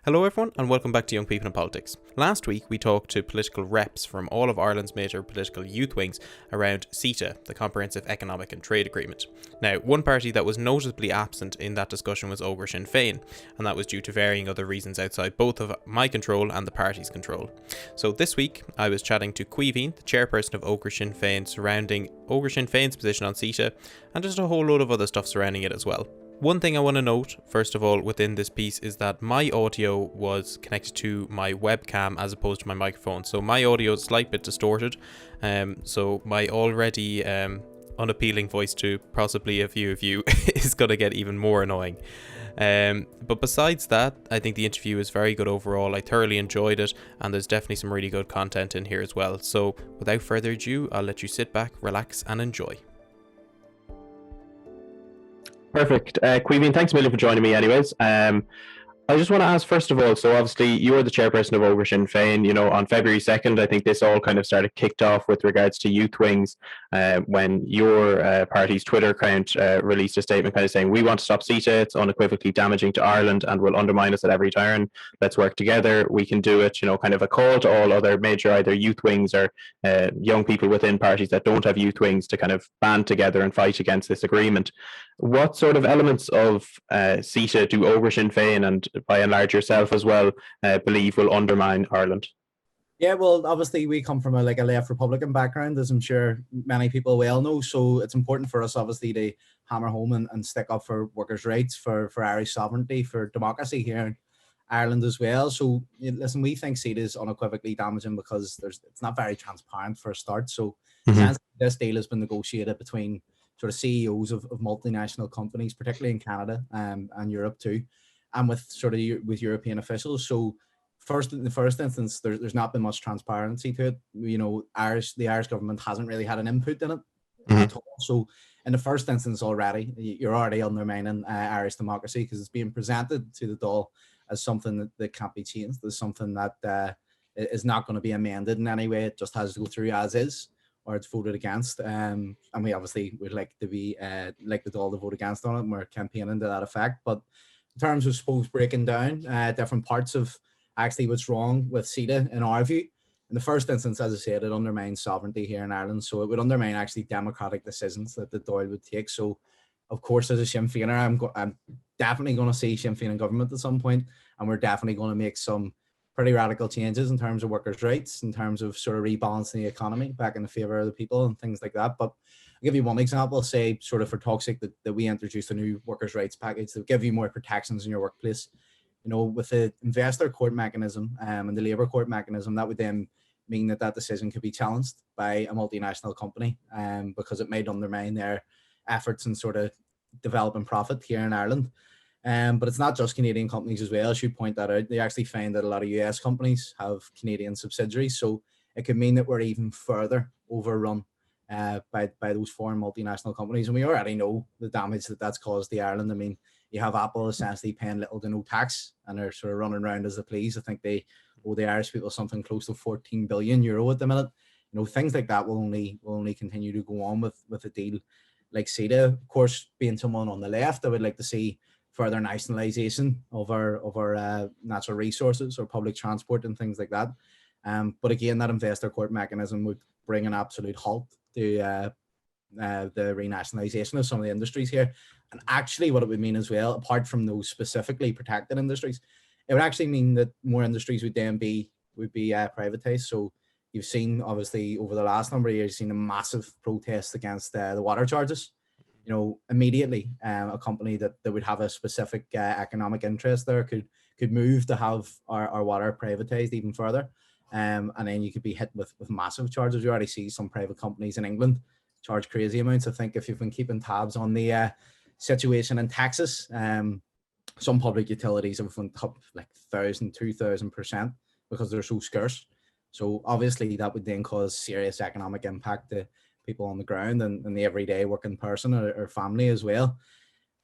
Hello everyone and welcome back to Young People in Politics. Last week we talked to political reps from all of Ireland's major political youth wings around CETA, the Comprehensive Economic and Trade Agreement. Now, one party that was noticeably absent in that discussion was Ógra Shinn Féin, and that was due to varying other reasons outside both of my control and the party's control. So this week I was chatting to Caoimhín, the chairperson of Ógra Shinn Féin, surrounding Ógra Shinn Féin's position on CETA and just a whole load of other stuff surrounding it as well. One thing I want to note, first of all, within this piece is that my audio was connected to my webcam as opposed to my microphone. So my audio is a slight bit distorted. So my already unappealing voice to possibly a few of you is going to get even more annoying. But besides that, I think the interview is very good overall. I thoroughly enjoyed it, and there's definitely some really good content in here as well. So without further ado, I'll let you sit back, relax, and enjoy. Perfect. Caoimhín, thanks a million for joining me anyways. I just want to ask, first of all, so obviously you are the chairperson of Ógra Shinn Féin. You know, on February 2nd, I think this all kind of started kicked off with regards to youth wings when your party's Twitter account released a statement kind of saying, we want to stop CETA, it's unequivocally damaging to Ireland and will undermine us at every turn. Let's work together, we can do it. You know, kind of a call to all other major either youth wings or young people within parties that don't have youth wings to kind of band together and fight against this agreement. What sort of elements of CETA do Ógra Shinn Féin and by and large yourself as well believe will undermine Ireland? Yeah, well, obviously we come from a left Republican background, as I'm sure many people well know. So it's important for us, obviously, to hammer home and stick up for workers' rights, for Irish sovereignty, for democracy here in Ireland as well. So listen, we think CETA is unequivocally damaging because it's not very transparent for a start. So this deal has been negotiated between sort of CEOs of multinational companies, particularly in Canada and Europe too, and with European officials. So in the first instance, there's not been much transparency to it. You know, the Irish government hasn't really had an input in it at all. So in the first instance you're already undermining Irish democracy because it's being presented to the Dáil as something that can't be changed, as something that is not going to be amended in any way. It just has to go through as is, or it's voted against. And we obviously would like to be like the Dáil to vote against on it, and we're campaigning to that effect. But in terms of, suppose, breaking down different parts of actually what's wrong with CETA, in our view, in the first instance, as I said, it undermines sovereignty here in Ireland. So it would undermine actually democratic decisions that the Dáil would take. So, of course, as a Sinn Féiner, I'm definitely going to see Sinn Féin in government at some point, and we're definitely going to make some pretty radical changes in terms of workers' rights, in terms of sort of rebalancing the economy back in the favour of the people and things like that. But I'll give you one example, say sort of for Toxic that we introduced a new workers' rights package that will give you more protections in your workplace. You know, with the investor court mechanism and the labour court mechanism, that would then mean that decision could be challenged by a multinational company because it might undermine their efforts in sort of developing profit here in Ireland. But it's not just Canadian companies as well. I should point that out. They actually find that a lot of US companies have Canadian subsidiaries. So it could mean that we're even further overrun by those foreign multinational companies. And we already know the damage that's caused to Ireland. I mean, you have Apple essentially paying little to no tax, and they're sort of running around as they please. I think they owe the Irish people something close to 14 billion euro at the minute. You know, things like that will only continue to go on with a deal like CETA. Of course, being someone on the left, I would like to see further nationalisation of our natural resources or public transport and things like that. But again, that investor court mechanism would bring an absolute halt to the renationalisation of some of the industries here. And actually what it would mean as well, apart from those specifically protected industries, it would actually mean that more industries would then be privatised. So you've seen, obviously, over the last number of years, you've seen a massive protest against the water charges. You know, immediately a company that would have a specific economic interest there could move to have our water privatised even further. And then you could be hit with massive charges. You already see some private companies in England charge crazy amounts. I think if you've been keeping tabs on the situation in Texas, some public utilities have went up like 1,000, 2,000% because they're so scarce. So obviously that would then cause serious economic impact to people on the ground and the everyday working person or family as well.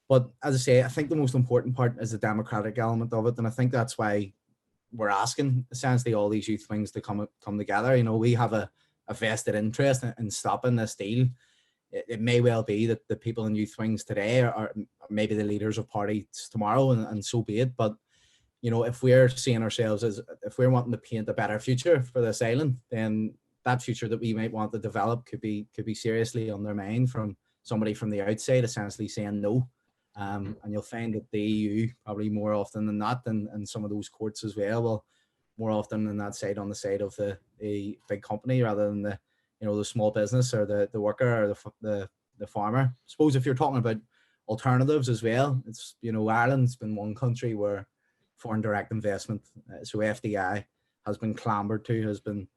But as I say, I think the most important part is the democratic element of it. And I think that's why we're asking essentially all these youth wings to come together. You know, we have a vested interest in stopping this deal. It may well be that the people in youth wings today are maybe the leaders of parties tomorrow, and so be it. But if we're seeing ourselves as, if we're wanting to paint a better future for this island, then that future that we might want to develop could be seriously undermined from somebody from the outside essentially saying no. And you'll find that the EU probably more often than not, and some of those courts as well, will more often than that side on the side of the big company rather than the small business or the worker or the farmer. I suppose if you're talking about alternatives as well, it's Ireland's been one country where foreign direct investment, so FDI, has been clambered to, has been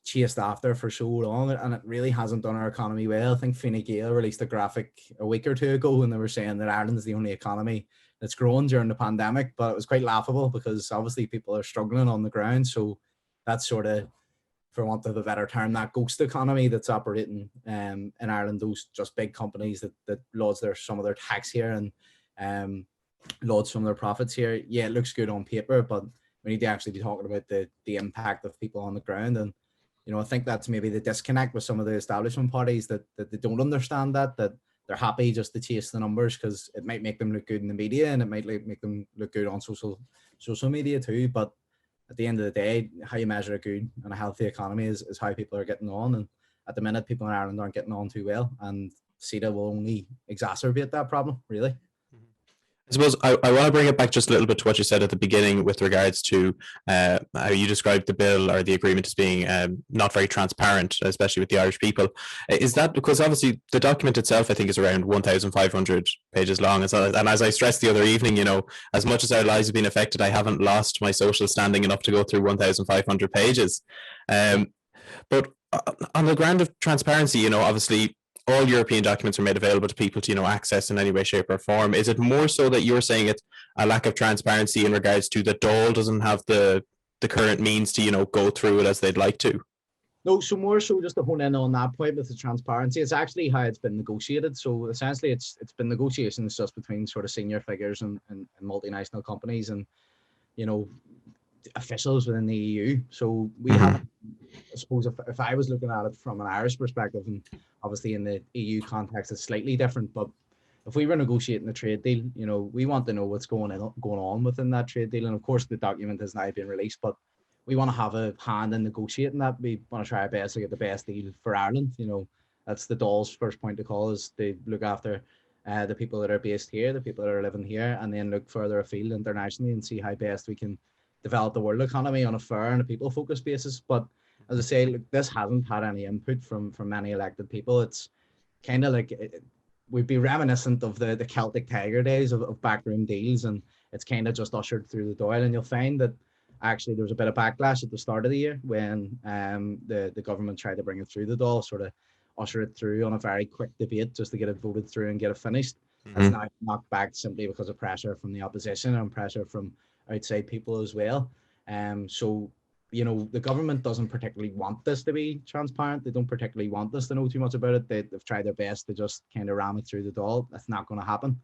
chased after for so long, and it really hasn't done our economy well. I think Fine Gael released a graphic a week or two ago and they were saying that Ireland is the only economy that's grown during the pandemic, but it was quite laughable because obviously people are struggling on the ground. So that's sort of, for want of a better term, that ghost economy that's operating in Ireland, those just big companies that lodge some of their tax here and lodge some of their profits here. Yeah, it looks good on paper, but we need to actually be talking about the impact of people on the ground. And I think that's maybe the disconnect with some of the establishment parties, that they don't understand that they're happy just to chase the numbers because it might make them look good in the media and it might make them look good on social media too. But at the end of the day, how you measure a good and a healthy economy is how people are getting on. And at the minute, people in Ireland aren't getting on too well, and CETA will only exacerbate that problem, really. I suppose I want to bring it back just a little bit to what you said at the beginning with regards to how you described the bill or the agreement as being not very transparent, especially with the Irish people. Is that because obviously the document itself, I think, is around 1,500 pages long? And as I stressed the other evening, as much as our lives have been affected, I haven't lost my social standing enough to go through 1,500 pages. But on the ground of transparency, obviously, all European documents are made available to people to, access in any way, shape or form. Is it more so that you're saying it's a lack of transparency in regards to the Dáil doesn't have the current means to, go through it as they'd like to? No, so more so just to hone in on that point with the transparency, it's actually how it's been negotiated. So essentially it's been negotiations just between sort of senior figures and multinational companies and, officials within the EU. So we haven't, I suppose if I was looking at it from an Irish perspective, and obviously in the EU context it's slightly different, but if we were negotiating a trade deal, we want to know what's going on within that trade deal. And of course the document has now been released, but we want to have a hand in negotiating that. We want to try our best to get the best deal for Ireland. That's the Dáil's first point of call, is they look after the people that are based here, the people that are living here, and then look further afield internationally and see how best we can develop the world economy on a fair and a people-focused basis. But as I say, look, this hasn't had any input from many elected people. It's kind of like we'd be reminiscent of the Celtic Tiger days of backroom deals, and it's kind of just ushered through the Dáil. And you'll find that actually there was a bit of backlash at the start of the year when the government tried to bring it through the Dáil, sort of usher it through on a very quick debate just to get it voted through and get it finished. That's now knocked back simply because of pressure from the opposition and pressure from outside people as well. So the government doesn't particularly want this to be transparent. They don't particularly want us to know too much about it. They've tried their best to just kind of ram it through the Dáil. That's not going to happen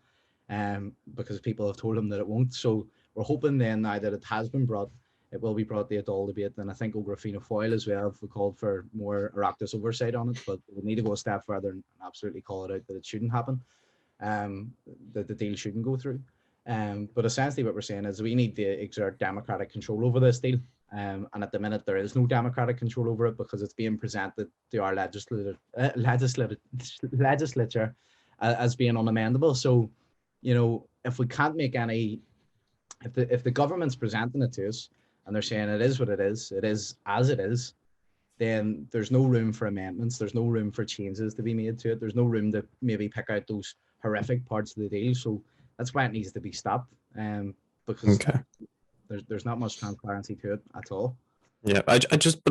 because people have told them that it won't. So we're hoping then now that it has been brought, it will be brought to a Dáil debate. And I think Ógra Shinn Féin as well have called for more Oireachtas oversight on it, but we need to go a step further and absolutely call it out that it shouldn't happen, that the deal shouldn't go through. But essentially what we're saying is we need to exert democratic control over this deal. And at the minute there is no democratic control over it because it's being presented to our legislature as being unamendable. So, if we can't make any, if the government's presenting it to us and they're saying it is what it is as it is, then there's no room for amendments. There's no room for changes to be made to it. There's no room to maybe pick out those horrific parts of the deal. So that's why it needs to be stopped. Because there's not much transparency to it at all. Yeah, but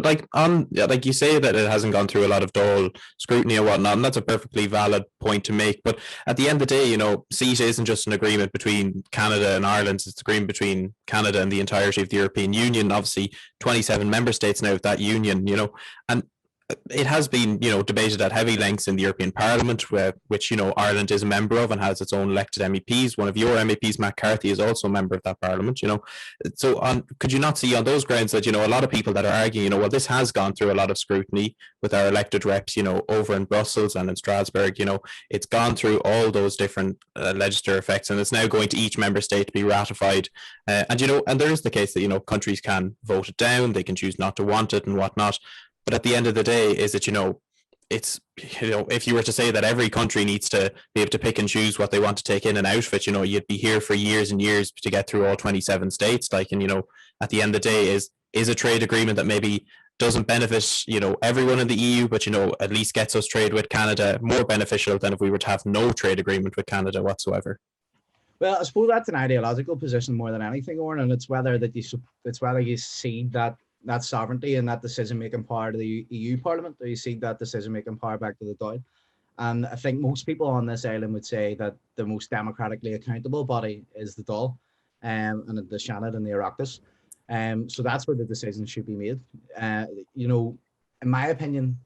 like you say that it hasn't gone through a lot of Dáil scrutiny or whatnot, and that's a perfectly valid point to make. But at the end of the day, CETA isn't just an agreement between Canada and Ireland; it's an agreement between Canada and the entirety of the European Union. Obviously, 27 member states now of that union. And it has been, debated at heavy lengths in the European Parliament, which, Ireland is a member of and has its own elected MEPs. One of your MEPs, Matt Carthy, is also a member of that Parliament, So could you not see on those grounds that, a lot of people that are arguing, well, this has gone through a lot of scrutiny with our elected reps, over in Brussels and in Strasbourg, it's gone through all those different legislative effects, and it's now going to each member state to be ratified. And there is the case that, countries can vote it down, they can choose not to want it and whatnot. But at the end of the day, is that, it's, if you were to say that every country needs to be able to pick and choose what they want to take in and out of it, you'd be here for years and years to get through all 27 states. At the end of the day, is a trade agreement that maybe doesn't benefit, everyone in the EU, but, at least gets us trade with Canada more beneficial than if we were to have no trade agreement with Canada whatsoever? Well, I suppose that's an ideological position more than anything, Odhrán, and it's whether you see that sovereignty and that decision-making power to the EU Parliament, or you see that decision-making power back to the Dáil. And I think most people on this island would say that the most democratically accountable body is the Dáil, and the Seanad and the Oireachtas. So that's where the decisions should be made. In my opinion,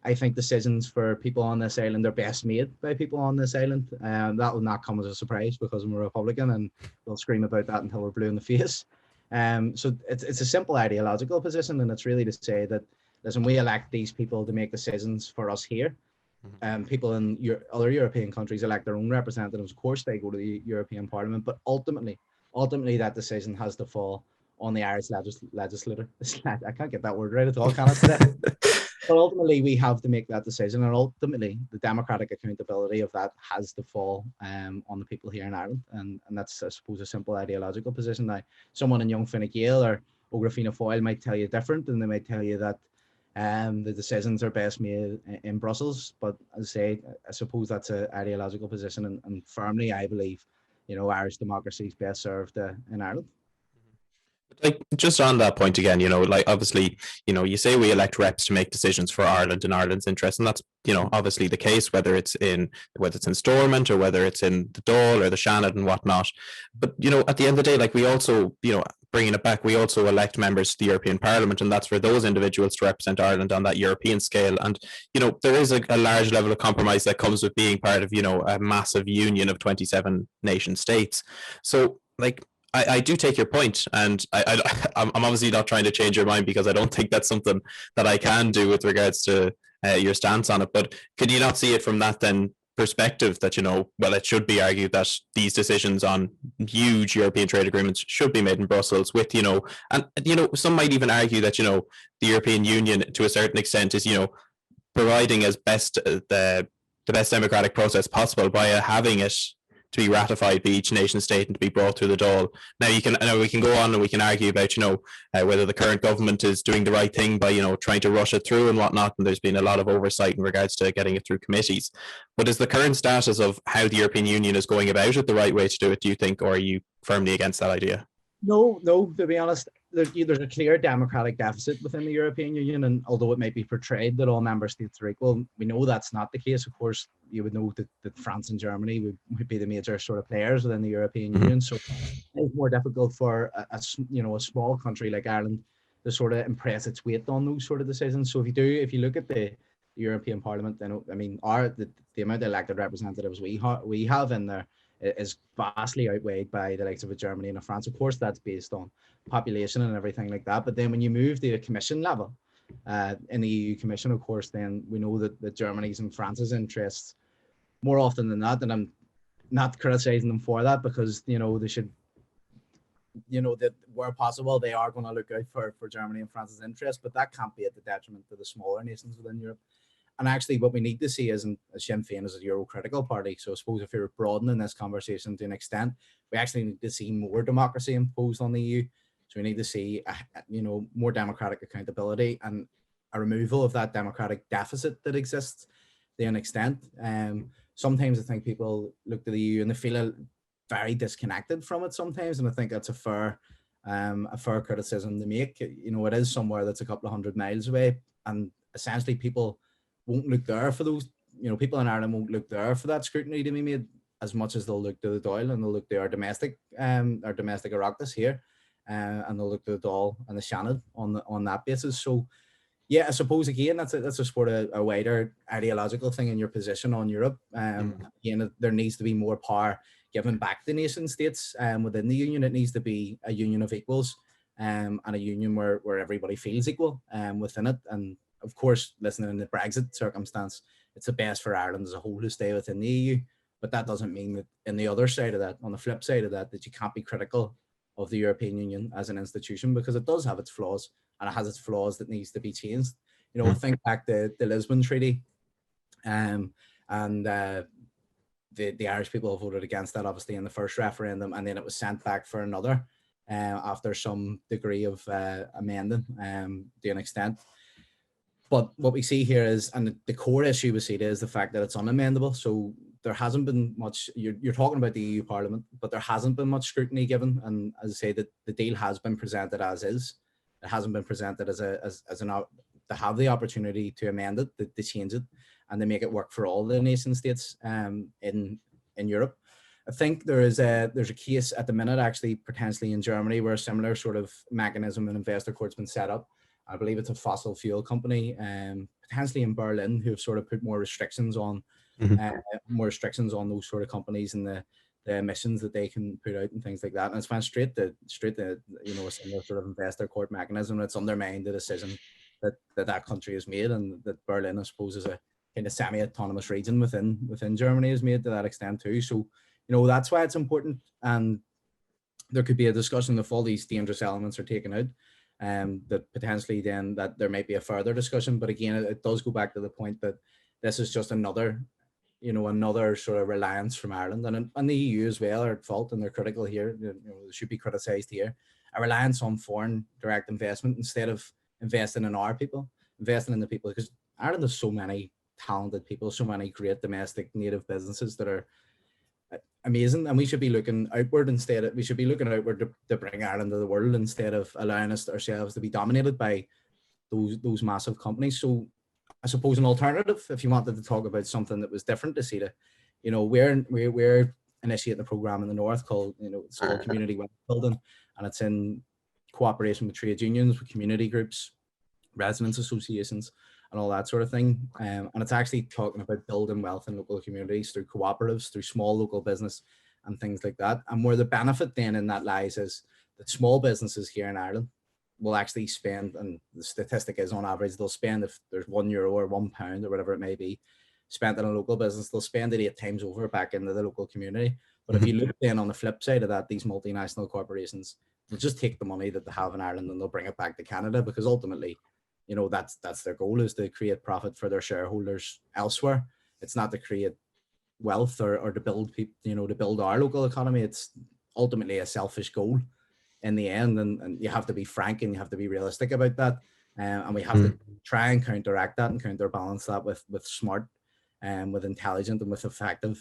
I think decisions for people on this island are best made by people on this island. That will not come as a surprise because I'm a Republican and we'll scream about that until we're blue in the face. So it's a simple ideological position, and it's really to say that, listen, we elect these people to make decisions for us here. People in other European countries elect their own representatives. Of course, they go to the European Parliament, but ultimately that decision has to fall on the Irish legislator. I can't get that word right at all, can I today? But ultimately, we have to make that decision, and ultimately, the democratic accountability of that has to fall on the people here in Ireland, and that's, I suppose, a simple ideological position. Now, someone in Young Fine Gael or Ógra Shinn Féin might tell you different, and they might tell you that the decisions are best made in Brussels. But as I say, I suppose that's an ideological position, and firmly, I believe, Irish democracy is best served in Ireland. Just on that point again, obviously, you say we elect reps to make decisions for Ireland and Ireland's interests, and that's, obviously the case, whether it's in Stormont or whether it's in the Dáil or the Seanad and whatnot. But, at the end of the day, we also, bringing it back, we also elect members to the European Parliament, and that's for those individuals to represent Ireland on that European scale. And, there is a large level of compromise that comes with being part of, a massive union of 27 nation states. So, I do take your point, and I'm obviously not trying to change your mind, because I don't think that's something that I can do with regards to your stance on it. But could you not see it from that then perspective that, it should be argued that these decisions on huge European trade agreements should be made in Brussels with, and, some might even argue that, the European Union to a certain extent is, providing as best the best democratic process possible by having it to be ratified by each nation state and to be brought through the Dáil. Now, we can go on and we can argue about, whether the current government is doing the right thing by, trying to rush it through and whatnot. And there's been a lot of oversight in regards to getting it through committees. But is the current status of how the European Union is going about it the right way to do it, do you think, or are you firmly against that idea? No, to be honest, there's a clear democratic deficit within the European Union, and although it might be portrayed that all member states are equal, we know that's not the case. Of course, you would know that France and Germany would be the major sort of players within the European Union, so it's more difficult for a small country like Ireland to sort of impress its weight on those sort of decisions. So if you look at the European Parliament, then the amount of elected representatives we have in there is vastly outweighed by the likes of Germany and France. Of course, that's based on population and everything like that. But then when you move to a commission level, in the EU Commission, of course, then we know that Germany's and France's interests, more often than not, and I'm not criticizing them for that, because, they should, that where possible, they are going to look out for Germany and France's interests, but that can't be at the detriment of the smaller nations within Europe. And actually, what we need to see is, Sinn Féin is a Euro-critical party. So I suppose if you're broadening this conversation to an extent, we actually need to see more democracy imposed on the EU. So we need to see, more democratic accountability and a removal of that democratic deficit that exists to an extent. Sometimes I think people look to the EU and they feel very disconnected from it sometimes, and I think that's a fair criticism to make. It is somewhere that's a couple of 100 miles away, and essentially people won't look there for those, people in Ireland won't look there for that scrutiny to be made as much as they'll look to the Dáil, and they'll look to our domestic Oireachtas here, and they'll look to the Dáil and the Seanad on that basis. So Yeah, I suppose again that's a sort of a wider ideological thing in your position on Europe. Again, there needs to be more power given back to nation states within the union. It needs to be a union of equals, and a union where everybody feels equal within it. And of course, listening in the Brexit circumstance, it's the best for Ireland as a whole to stay within the EU. But that doesn't mean that in the other side of that, on the flip side of that, that you can't be critical of the European Union as an institution, because it does have its flaws, and it has its flaws that needs to be changed. You know, think back to the Lisbon Treaty, and the Irish people voted against that, obviously, in the first referendum, and then it was sent back for another after some degree of amending to an extent. But what we see here is, and the core issue with CETA is the fact that it's unamendable. So there hasn't been much, you're talking about the EU Parliament, but there hasn't been much scrutiny given. And as I say, that the deal has been presented as is. It hasn't been presented as to have the opportunity to amend it, to change it, and to make it work for all the nation states in Europe. I think there's a case at the minute, actually, potentially in Germany, where a similar sort of mechanism and investor court's been set up. I believe it's a fossil fuel company, potentially in Berlin, who have sort of put more restrictions on those sort of companies and the emissions that they can put out and things like that. And it's went straight to you know, a similar sort of investor court mechanism. It's undermined the decision that country has made, and that Berlin, I suppose, is a kind of semi-autonomous region within Germany, is made to that extent too. So, you know, that's why it's important, and there could be a discussion if all these dangerous elements are taken out. That potentially then that there might be a further discussion. But again, it does go back to the point that this is just another sort of reliance from Ireland, and the EU as well are at fault, and they're critical here. You know, they should be criticised here. A reliance on foreign direct investment instead of investing in our people, investing in the people, because Ireland has so many talented people, so many great domestic native businesses that are amazing, and we should be looking outward instead. We should be looking outward to bring Ireland to the world instead of allowing ourselves to be dominated by those massive companies. So I suppose an alternative, if you wanted to talk about something that was different to CETA, you know, we're initiating a program in the north called, you know, it's called Community Wealth Building, and it's in cooperation with trade unions, with community groups, residents associations, and all that sort of thing. And it's actually talking about building wealth in local communities through cooperatives, through small local business and things like that. And where the benefit then in that lies is that small businesses here in Ireland will actually spend, and the statistic is on average, they'll spend, if there's €1 or £1 or whatever it may be, spent in a local business, they'll spend it 8 times over back into the local community. But if you look then on the flip side of that, these multinational corporations will just take the money that they have in Ireland and they'll bring it back to Canada, because ultimately, you know, that's their goal, is to create profit for their shareholders elsewhere. It's not to create wealth or to build people, you know, to build our local economy. It's ultimately a selfish goal in the end, and you have to be frank and you have to be realistic about that. And we have to try and counteract that and counterbalance that with smart and with intelligent and with effective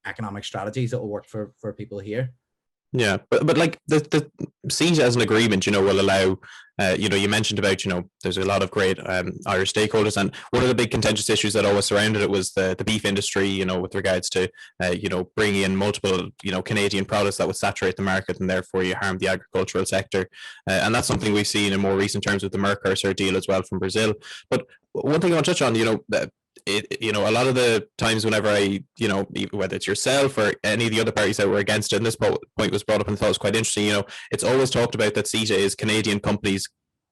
economic strategies that will work for people here. Yeah, but like the CETA as an agreement, you know, will allow, you know, you mentioned about, you know, there's a lot of great Irish stakeholders, and one of the big contentious issues that always surrounded it was the beef industry, you know, with regards to, you know, bringing in multiple, you know, Canadian products that would saturate the market, and therefore you harm the agricultural sector. And that's something we've seen in more recent terms with the Mercosur deal as well from Brazil. But one thing I want to touch on, you know, you know, a lot of the times whenever I, you know, whether it's yourself or any of the other parties that were against it, and this point was brought up and I thought it was quite interesting, you know, it's always talked about that CETA is Canadian companies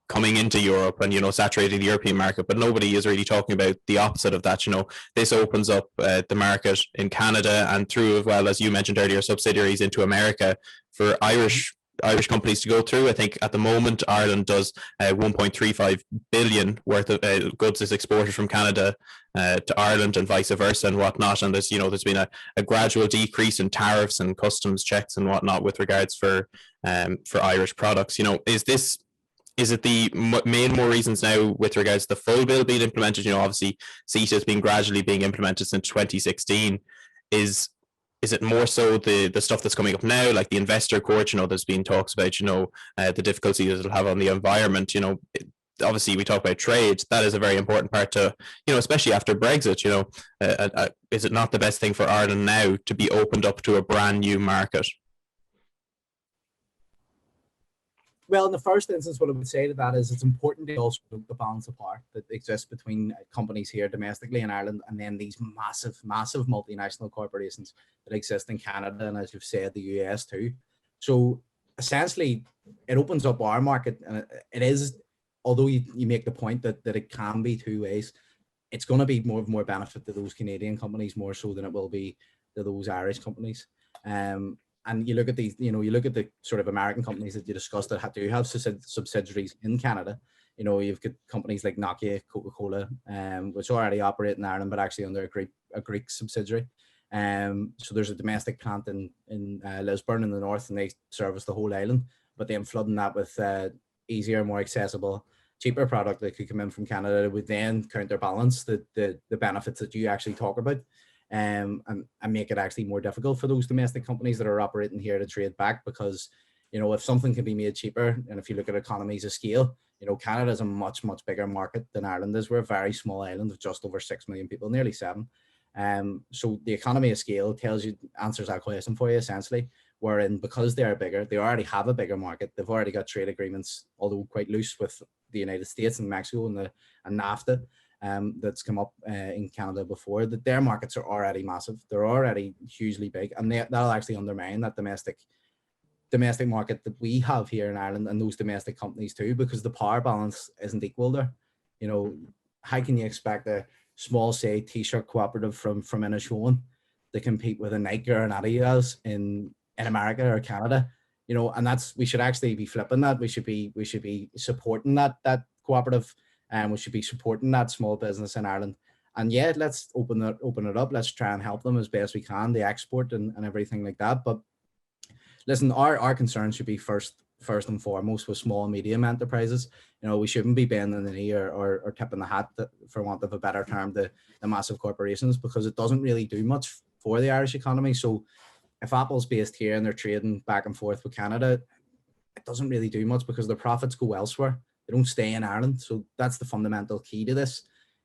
coming into Europe and, you know, saturating the European market, but nobody is really talking about the opposite of that. You know, this opens up the market in Canada and through, as well as you mentioned earlier, subsidiaries into America for Irish companies to go through. I think at the moment Ireland does 1.35 billion worth of goods is exported from Canada to Ireland and vice versa and whatnot. And there's, you know, there's been a gradual decrease in tariffs and customs checks and whatnot with regards for Irish products. You know, is it the main more reasons now with regards to the full bill being implemented? You know, obviously CETA has been gradually being implemented since 2016. Is it more so the stuff that's coming up now, like the investor court? You know, there's been talks about, you know, the difficulties it'll have on the environment. You know, obviously we talk about trade. That is a very important part to, you know, especially after Brexit. You know, is it not the best thing for Ireland now to be opened up to a brand new market? Well, in the first instance, what I would say to that is it's important to also look the balance of power that exists between companies here domestically in Ireland and then these massive, massive multinational corporations that exist in Canada and, as you've said, the US too. So essentially, it opens up our market, and it is, although you make the point that it can be two ways, it's going to be more benefit to those Canadian companies more so than it will be to those Irish companies. And you look at these, you look at the sort of American companies that you discussed that do have subsidiaries in Canada. You've got companies like Nokia, Coca-Cola, which already operate in Ireland, but actually under a Greek subsidiary. So there's a domestic plant in Lisburn in the north, and they service the whole island. But then flooding that with easier, more accessible, cheaper product that could come in from Canada would then counterbalance the benefits that you actually talk about. And make it actually more difficult for those domestic companies that are operating here to trade back, because if something can be made cheaper, and if you look at economies of scale, Canada is a much bigger market than Ireland is. We're a very small island of just over 6 million people, nearly 7. So the economy of scale answers that question for you essentially, wherein because they are bigger, they already have a bigger market. They've already got trade agreements, although quite loose, with the United States and Mexico and NAFTA. That's come up in Canada before, that their markets are already massive. They're already hugely big, and that'll actually undermine that domestic market that we have here in Ireland, and those domestic companies too, because the power balance isn't equal there. How can you expect a small, say, t-shirt cooperative from Inishowen to compete with a Nike or an Adidas in America or Canada? And we should actually be flipping that. We should be supporting that cooperative. And we should be supporting that small business in Ireland. And yeah, let's open it up. Let's try and help them as best we can, the export and everything like that. But listen, our concern should be first and foremost with small and medium enterprises. We shouldn't be bending the knee or tipping the hat, for want of a better term, the massive corporations, because it doesn't really do much for the Irish economy. So if Apple's based here and they're trading back and forth with Canada, it doesn't really do much because their profits go elsewhere. They don't stay in Ireland. So that's the fundamental key to this,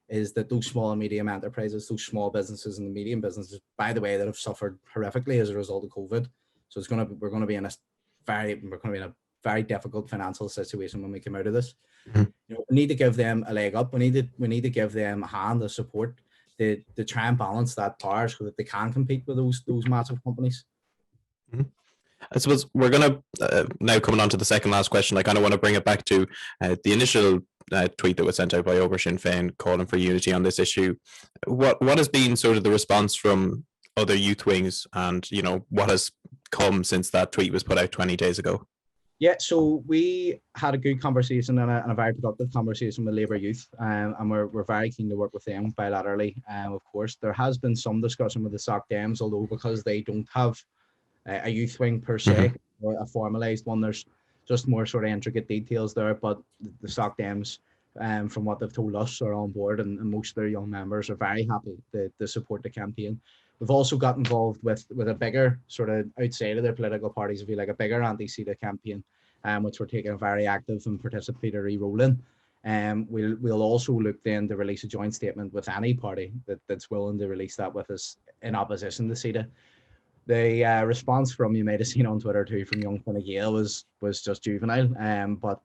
is that those small and medium enterprises, those small businesses and the medium businesses, by the way, that have suffered horrifically as a result of COVID. So we're going to be in a very difficult financial situation when we come out of this. Mm-hmm. We need to give them a leg up. We need to give them a hand, a support to try and balance that power so that they can compete with those massive companies. Mm-hmm. I suppose we're going to, now coming on to the second last question, I kind of want to bring it back to the initial tweet that was sent out by Ógra Shinn Féin calling for unity on this issue. What has been sort of the response from other youth wings, and what has come since that tweet was put out 20 days ago? Yeah, so we had a good conversation and a very productive conversation with Labour Youth, and we're very keen to work with them bilaterally. Of course, there has been some discussion with the SOC Dems, although because they don't have a youth wing per se, or a formalized one, there's just more sort of intricate details there. But the SOC Dems, from what they've told us, are on board, and most of their young members are very happy to support the campaign. We've also got involved with a bigger sort of outside of their political parties, if you like, a bigger anti-CETA campaign, which we're taking a very active and participatory role in. We'll also look then to release a joint statement with any party that's willing to release that with us in opposition to CETA. The response from, you might have seen on Twitter too, from young Fine Gael was just juvenile, but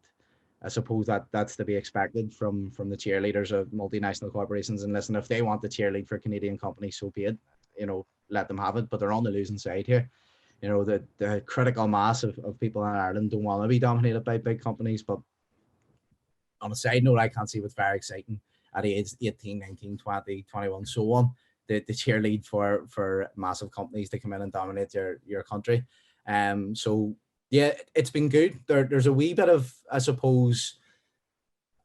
I suppose that's to be expected from the cheerleaders of multinational corporations. And listen, if they want to cheerlead for Canadian companies, so be it. Let them have it, but they're on the losing side here. The critical mass of people in Ireland don't want to be dominated by big companies. But on a side note, I can see what's very exciting at age 18, 19, 20, 21, so on, the cheerlead for massive companies to come in and dominate your country. So yeah, it's been good. There's a wee bit of, I suppose,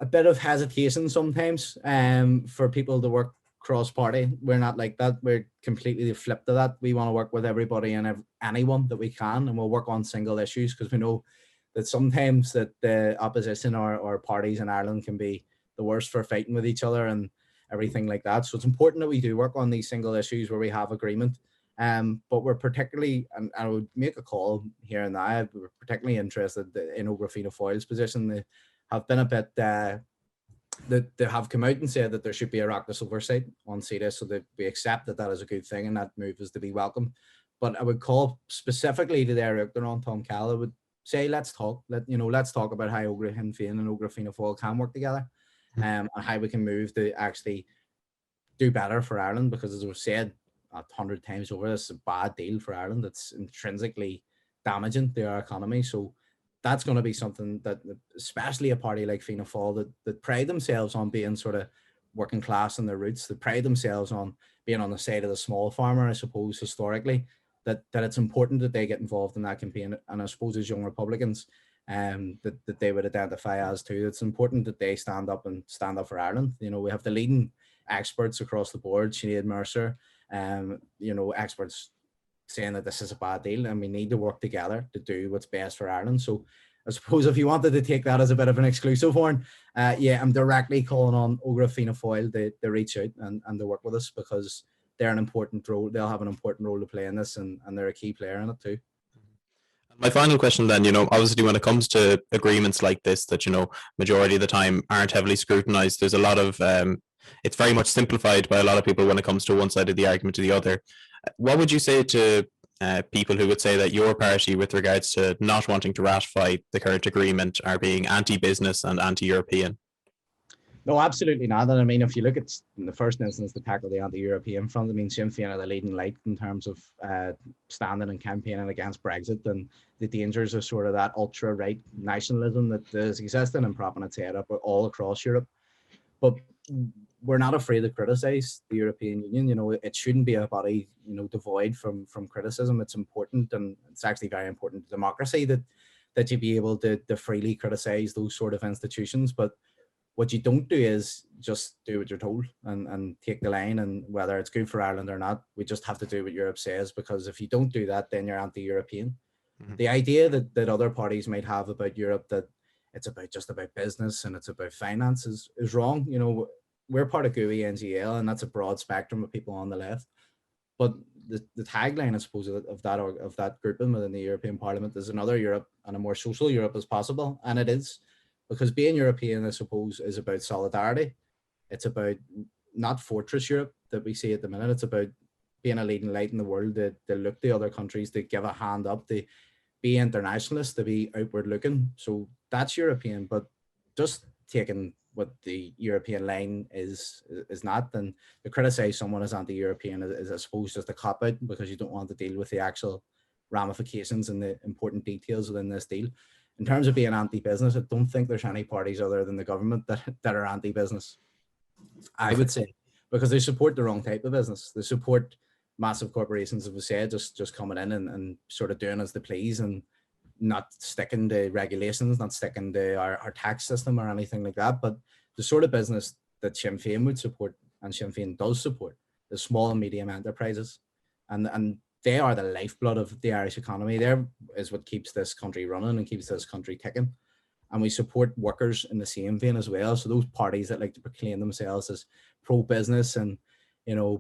a bit of hesitation sometimes for people to work cross-party. We're not like that. We're completely flipped to that. We want to work with everybody and anyone that we can, and we'll work on single issues, because we know that sometimes that the opposition or parties in Ireland can be the worst for fighting with each other and everything like that. So it's important that we do work on these single issues where we have agreement. But we're particularly, and I would make a call here and now, we're particularly interested in Ógra Fianna Fáil's position. They have been a bit that they have come out and said that there should be a Oireachtas oversight on CETA, so that we accept that is a good thing and that move is to be welcomed. But I would call specifically to their Odhrán, Tom Call, say, let's talk. Let's talk about how Ógra Shinn Féin and Ógra Fianna Fáil can work together, and how we can move to actually do better for Ireland. Because as we've said 100 times over, this is a bad deal for Ireland. It's intrinsically damaging to our economy. So that's going to be something that, especially a party like Fianna Fáil, that pride themselves on being sort of working class in their roots, that pride themselves on being on the side of the small farmer, I suppose, historically, that it's important that they get involved in that campaign. And I suppose as young Republicans, that they would identify as too. It's important that they stand up for Ireland. We have the leading experts across the board, Sinead Mercer, experts saying that this is a bad deal and we need to work together to do what's best for Ireland. So I suppose if you wanted to take that as a bit of an exclusive one, I'm directly calling on Ógra Fianna Fáil to reach out and to work with us, because they're an important role. They'll have an important role to play in this, and they're a key player in it too. My final question then, obviously when it comes to agreements like this that, majority of the time aren't heavily scrutinized, there's a lot of, it's very much simplified by a lot of people when it comes to one side of the argument to the other. What would you say to people who would say that your party, with regards to not wanting to ratify the current agreement, are being anti-business and anti-European? No, absolutely not. And I mean, if you look at, in the first instance, to tackle the anti-European front, I mean, Sinn Féin are the leading light in terms of standing and campaigning against Brexit, and the dangers of sort of that ultra-right nationalism that is existing and propping its head up all across Europe. But we're not afraid to criticize the European Union. It shouldn't be a body, devoid from criticism. It's important, and it's actually very important to democracy that you be able to freely criticize those sort of institutions. But what you don't do is just do what you're told and take the line, and whether it's good for Ireland or not, we just have to do what Europe says, because if you don't do that, then you're anti-European. Mm-hmm. The idea that other parties might have about Europe, that it's just about business and it's about finance, is wrong. We're part of GUI NGL, and that's a broad spectrum of people on the left. But the tagline, I suppose, of that grouping within the European Parliament is another Europe and a more social Europe as possible. And it is, because being European, I suppose, is about solidarity. It's about not fortress Europe that we see at the minute. It's about being a leading light in the world, to look to other countries, to give a hand up, to be internationalist, to be outward looking. So that's European. But just taking what the European line is not, and to criticize someone as anti-European is, I suppose, just a cop-out, because you don't want to deal with the actual ramifications and the important details within this deal. In terms of being anti-business, I don't think there's any parties other than the government that are anti-business, I would say, because they support the wrong type of business. They support massive corporations, as we said, just coming in and sort of doing as they please, and not sticking to regulations, not sticking to our tax system or anything like that. But the sort of business that Sinn Féin would support, and Sinn Féin does support, is small and medium enterprises. And they are the lifeblood of the Irish economy. There is what keeps this country running and keeps this country ticking. And we support workers in the same vein as well. So those parties that like to proclaim themselves as pro-business and,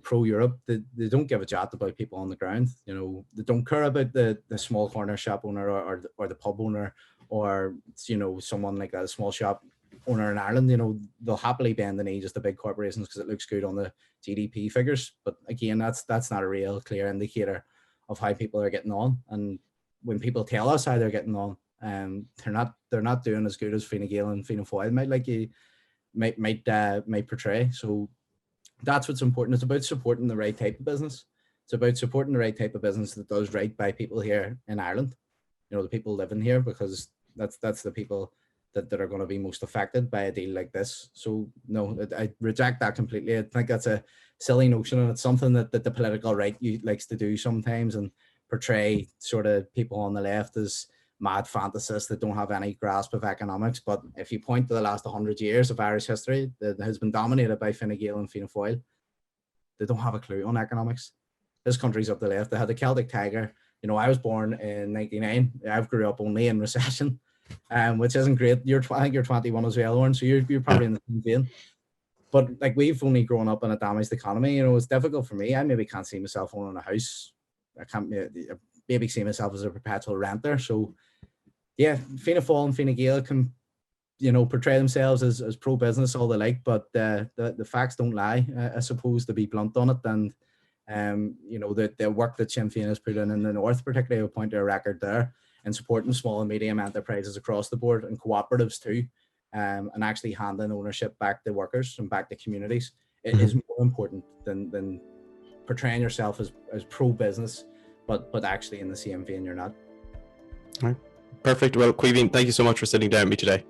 pro-Europe, they don't give a jot about people on the ground. They don't care about the small corner shop owner or the pub owner, or, someone like a small shop owner in Ireland. They'll happily bend the knee just to big corporations because it looks good on the GDP figures. But again, that's not a real clear indicator of how people are getting on. And when people tell us how they're getting on, they're not doing as good as Fine Gael and Fianna Fáil might portray. So that's what's important. It's about supporting the right type of business. It's about supporting the right type of business that does right by people here in Ireland, the people living here, because that's the people that are going to be most affected by a deal like this. So no, I reject that completely. I think that's a silly notion, and it's something that the political right likes to do sometimes, and portray sort of people on the left as mad fantasists that don't have any grasp of economics. But if you point to the last 100 years of Irish history that has been dominated by Fine Gael and Fianna Fáil, they don't have a clue on economics. This country's up the left. They had the Celtic Tiger. I was born in 99. I grew up only in recession, which isn't great. I think you're 21 as well, Odhrán, so you're probably in the same vein. But like, we've only grown up in a damaged economy. It's difficult for me. I maybe can't see myself owning a house. I can't maybe see myself as a perpetual renter. So yeah, Fianna Fáil and Fine Gael can, portray themselves as pro-business, all they like, but the facts don't lie, I suppose, to be blunt on it. And the work that Sinn Féin has put in the north, particularly, I would point to a record there. in supporting small and medium enterprises across the board and cooperatives too, and actually handing ownership back to workers and back to communities. It is more important than portraying yourself as pro-business, but actually in the same vein you're not. All right. Perfect. Well, Caoimhín, thank you so much for sitting down with me today.